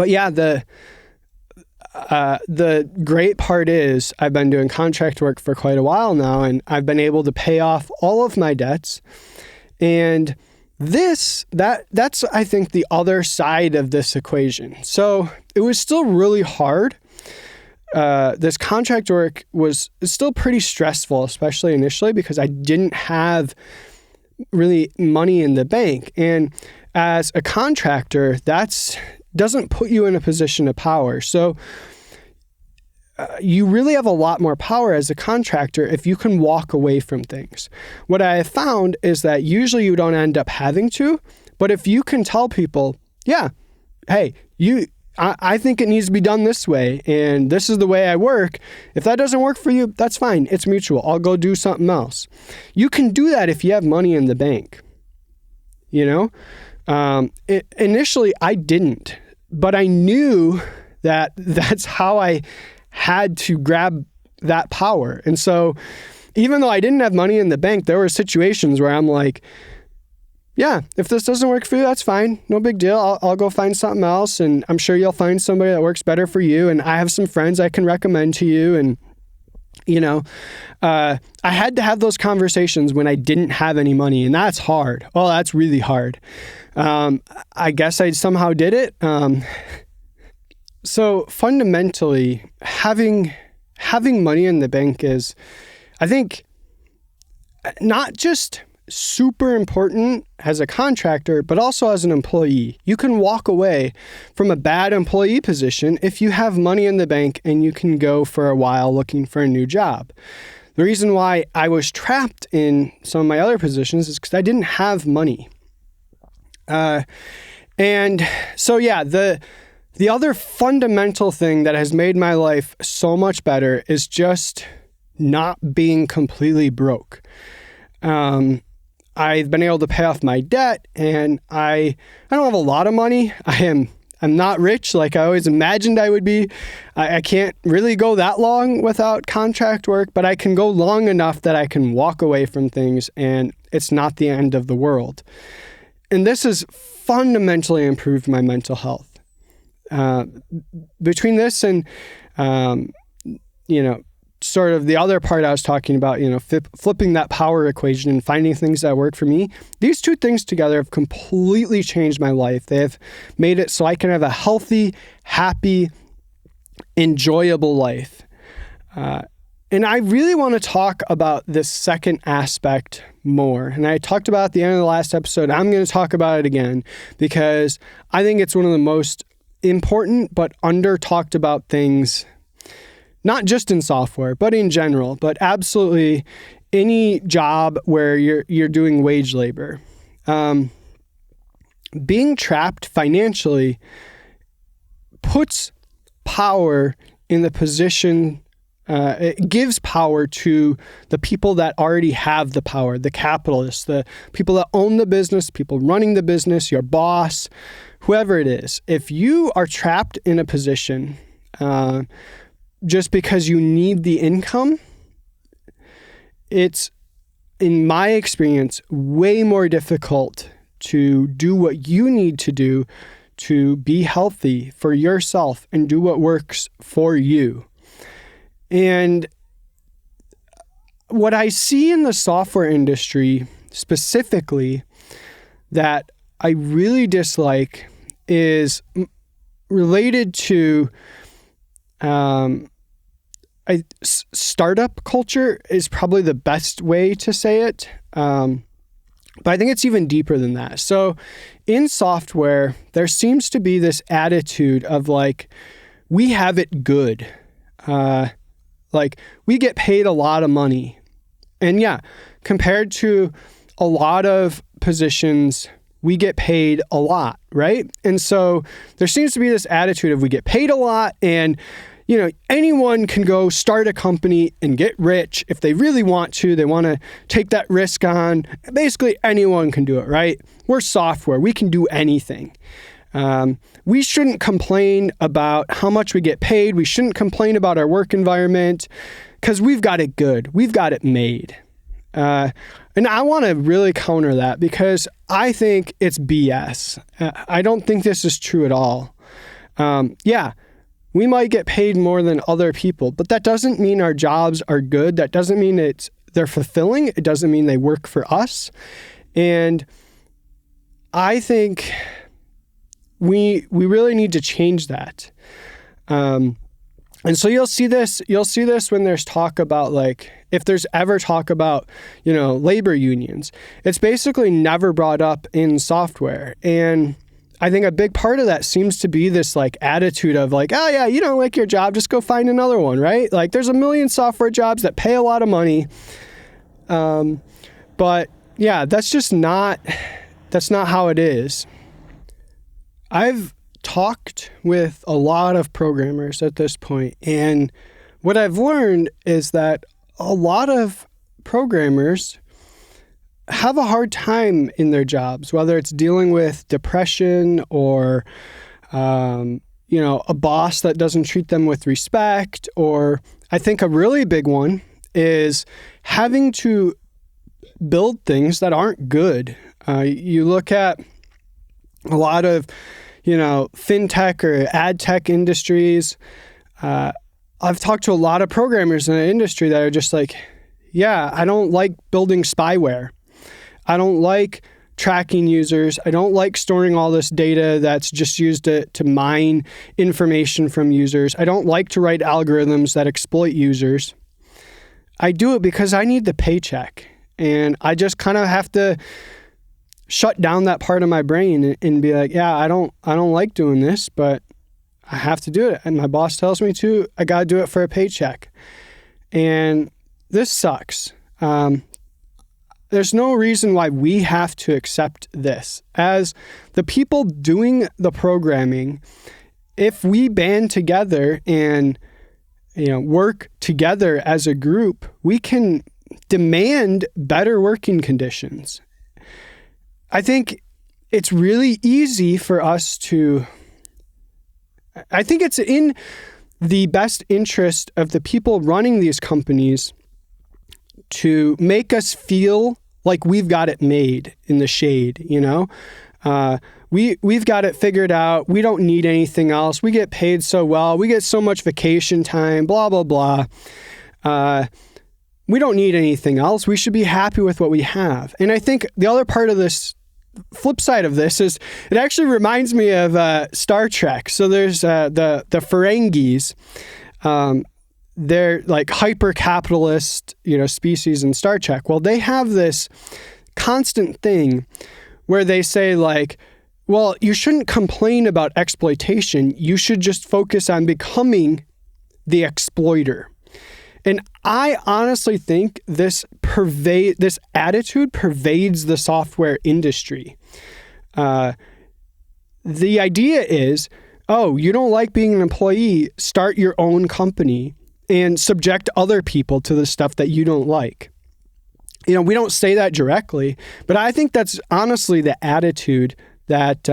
But yeah, the great part is I've been doing contract work for quite a while now, and I've been able to pay off all of my debts. And that's I think the other side of this equation. So it was still really hard. This contract work was still pretty stressful, especially initially, because I didn't have really money in the bank. And as a contractor, doesn't put you in a position of power. So you really have a lot more power as a contractor if you can walk away from things. What I have found is that usually you don't end up having to, but if you can tell people, yeah, hey, I think it needs to be done this way, and this is the way I work. If that doesn't work for you, that's fine. It's mutual. I'll go do something else. You can do that if you have money in the bank. Initially, I didn't, but I knew that that's how I had to grab that power. And so even though I didn't have money in the bank, there were situations where I'm like, yeah, if this doesn't work for you, that's fine. No big deal. I'll go find something else. And I'm sure you'll find somebody that works better for you. And I have some friends I can recommend to you. And, I had to have those conversations when I didn't have any money. And that's hard. Oh, that's really hard. I guess I somehow did it. So fundamentally, having money in the bank is, I think, not just super important as a contractor, but also as an employee. You can walk away from a bad employee position if you have money in the bank and you can go for a while looking for a new job. The reason why I was trapped in some of my other positions is because I didn't have money. And so, yeah, the other fundamental thing that has made my life so much better is just not being completely broke. I've been able to pay off my debt, and I don't have a lot of money. I'm not rich like I always imagined I would be. I can't really go that long without contract work, but I can go long enough that I can walk away from things, and it's not the end of the world. And this has fundamentally improved my mental health. Between this and, sort of the other part I was talking about, flipping that power equation and finding things that work for me, these two things together have completely changed my life. They have made it so I can have a healthy, happy, enjoyable life. And I really want to talk about this second aspect more. And I talked about it at the end of the last episode. I'm going to talk about it again because I think it's one of the most important but under-talked about things, not just in software, but in general, but absolutely any job where you're doing wage labor. Being trapped financially puts power in the position, it gives power to the people that already have the power, the capitalists, the people that own the business, people running the business, your boss, whoever it is. If you are trapped in a position just because you need the income, it's, in my experience, way more difficult to do what you need to do to be healthy for yourself and do what works for you. And what I see in the software industry specifically that I really dislike is related to startup culture is probably the best way to say it. But I think it's even deeper than that. So in software, there seems to be this attitude of like, we have it good. Like we get paid a lot of money. And yeah, compared to a lot of positions, we get paid a lot, right? And so there seems to be this attitude of we get paid a lot and anyone can go start a company and get rich if they really want to. They want to take that risk on. Basically, anyone can do it, right? We're software. We can do anything. We shouldn't complain about how much we get paid. We shouldn't complain about our work environment because we've got it good. We've got it made. And I want to really counter that because I think it's BS. I don't think this is true at all. Yeah, we might get paid more than other people, but that doesn't mean our jobs are good. That doesn't mean they're fulfilling. It doesn't mean they work for us. And I think we really need to change that. And so you'll see this when there's talk about, like, if there's ever talk about, labor unions, it's basically never brought up in software. And I think a big part of that seems to be this like attitude of like, oh yeah, you don't like your job, just go find another one, right? Like there's a million software jobs that pay a lot of money. But yeah, that's not how it is. I've talked with a lot of programmers at this point, and what I've learned is that a lot of programmers have a hard time in their jobs, whether it's dealing with depression or, a boss that doesn't treat them with respect, or I think a really big one is having to build things that aren't good. You look at a lot of, fintech or ad tech industries. I've talked to a lot of programmers in the industry that are just like, yeah, I don't like building spyware. I don't like tracking users. I don't like storing all this data that's just used to mine information from users. I don't like to write algorithms that exploit users. I do it because I need the paycheck. And I just kind of have to shut down that part of my brain and be like, yeah, I don't like doing this, but I have to do it. And my boss tells me to, I got to do it for a paycheck. And this sucks. There's no reason why we have to accept this. As the people doing the programming, if we band together and work together as a group, we can demand better working conditions. I think it's really easy for us to, I think it's in the best interest of the people running these companies to make us feel like we've got it made in the shade, We've got it figured out. We don't need anything else. We get paid so well. We get so much vacation time, blah, blah, blah. We don't need anything else. We should be happy with what we have. And I think the other part of this, flip side of this, is it actually reminds me of Star Trek. So there's the Ferengis. They're like hyper-capitalist, species in Star Trek. Well, they have this constant thing where they say like, well, you shouldn't complain about exploitation. You should just focus on becoming the exploiter. And I honestly think this attitude pervades the software industry. The idea is, oh, you don't like being an employee, start your own company and subject other people to the stuff that you don't like. We don't say that directly, but I think that's honestly the attitude that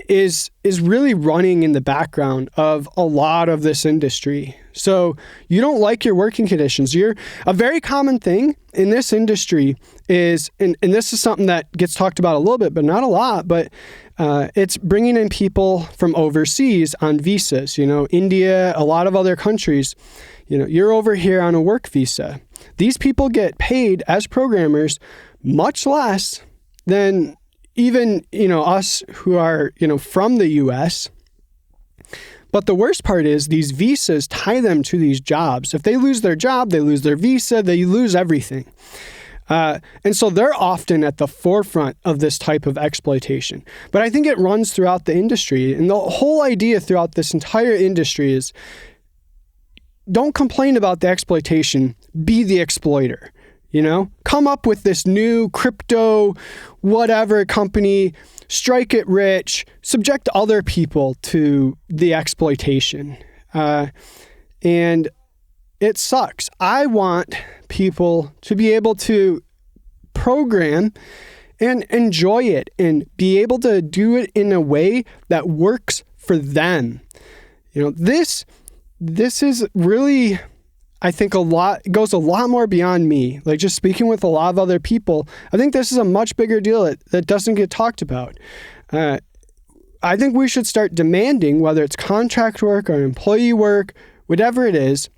is really running in the background of a lot of this industry. So you don't like your working conditions. A very common thing in this industry is, and this is something that gets talked about a little bit, but not a lot, but it's bringing in people from overseas on visas. India, a lot of other countries, you're over here on a work visa. These people get paid as programmers much less than even, us who are, from the US. But the worst part is these visas tie them to these jobs. If they lose their job, they lose their visa, they lose everything. And so they're often at the forefront of this type of exploitation. But I think it runs throughout the industry. And the whole idea throughout this entire industry is don't complain about the exploitation, be the exploiter. Come up with this new crypto, whatever company, strike it rich, subject other people to the exploitation. And it sucks. I want people to be able to program and enjoy it and be able to do it in a way that works for them. This is really, I think it goes a lot more beyond me. Like just speaking with a lot of other people, I think this is a much bigger deal that doesn't get talked about. I think we should start demanding, whether it's contract work or employee work, whatever it is,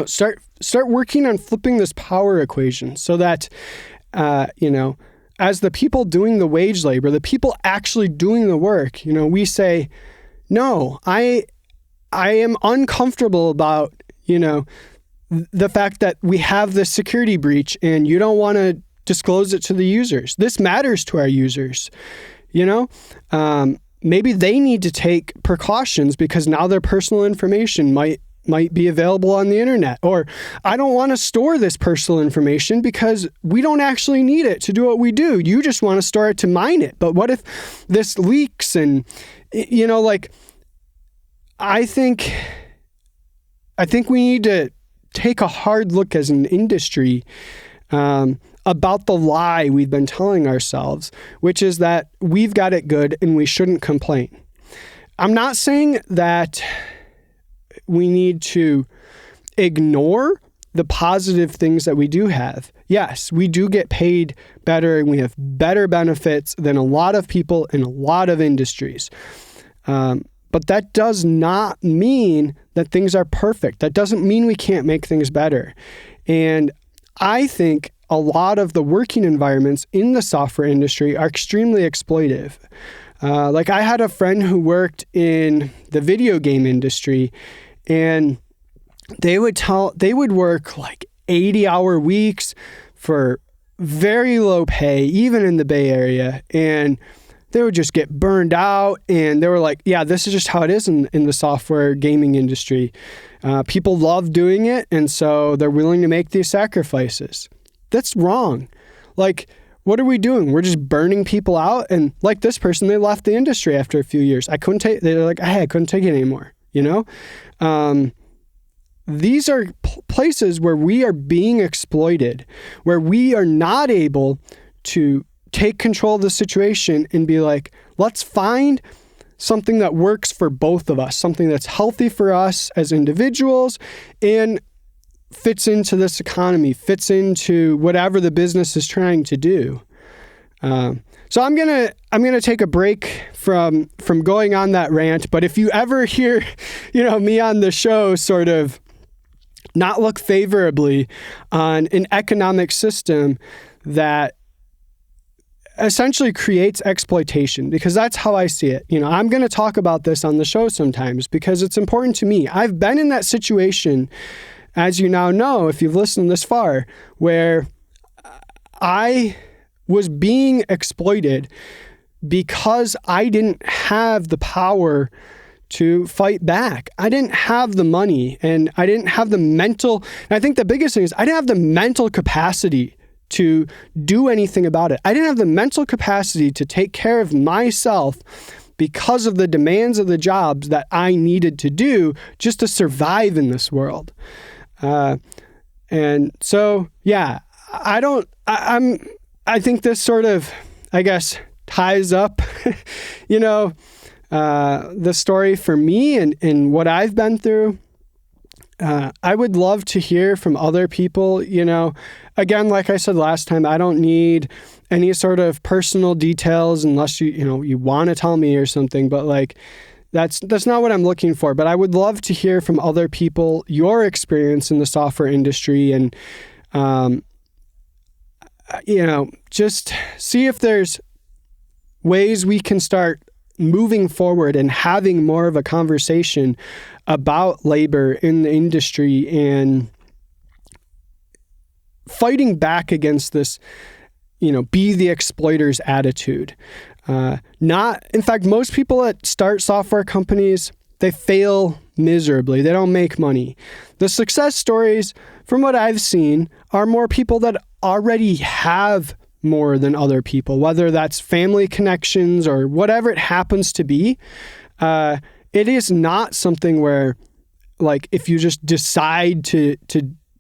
start working on flipping this power equation so that, as the people doing the wage labor, the people actually doing the work, we say, no, I am uncomfortable about, the fact that we have this security breach and you don't want to disclose it to the users. This matters to our users. Maybe they need to take precautions because now their personal information might be available on the internet. Or I don't want to store this personal information because we don't actually need it to do what we do. You just want to store it to mine it. But what if this leaks? And, I think we need to take a hard look as an industry about the lie we've been telling ourselves, which is that we've got it good and we shouldn't complain. I'm not saying that we need to ignore the positive things that we do have. Yes, we do get paid better and we have better benefits than a lot of people in a lot of industries. But that does not mean that things are perfect. That doesn't mean we can't make things better. And I think a lot of the working environments in the software industry are extremely exploitive. I had a friend who worked in the video game industry, and they would work like 80-hour weeks for very low pay, even in the Bay Area. And they would just get burned out. And they were like, yeah, this is just how it is in the software gaming industry. People love doing it. And so they're willing to make these sacrifices. That's wrong. What are we doing? We're just burning people out. And like this person, they left the industry after a few years. I couldn't take it anymore. These are places where we are being exploited, where we are not able to take control of the situation and be like, let's find something that works for both of us, something that's healthy for us as individuals and fits into this economy, fits into whatever the business is trying to do. So I'm gonna take a break from going on that rant. But if you ever hear, me on the show sort of not look favorably on an economic system that essentially creates exploitation, because that's how I see it. I'm going to talk about this on the show sometimes because it's important to me. I've been in that situation, as you now know, if you've listened this far, where I was being exploited because I didn't have the power to fight back. I didn't have the money and I didn't have the mental, and I think the biggest thing is I didn't have the mental capacity to do anything about it. I didn't have the mental capacity to take care of myself because of the demands of the jobs that I needed to do just to survive in this world. And so, yeah, I think this sort of, ties up, the story for me and what I've been through. I would love to hear from other people, again, like I said last time, I don't need any sort of personal details unless you want to tell me or something, but that's not what I'm looking for. But I would love to hear from other people, your experience in the software industry, and, just see if there's ways we can start moving forward and having more of a conversation about labor in the industry and fighting back against this, be the exploiter's attitude. In fact, most people that start software companies, they fail miserably. They don't make money. The success stories, from what I've seen, are more people that already have more than other people, whether that's family connections or whatever it happens to be. It is not something where, if you just decide to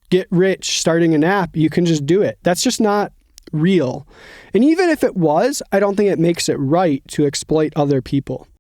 get rich starting an app, you can just do it. That's just not real. And even if it was, I don't think it makes it right to exploit other people.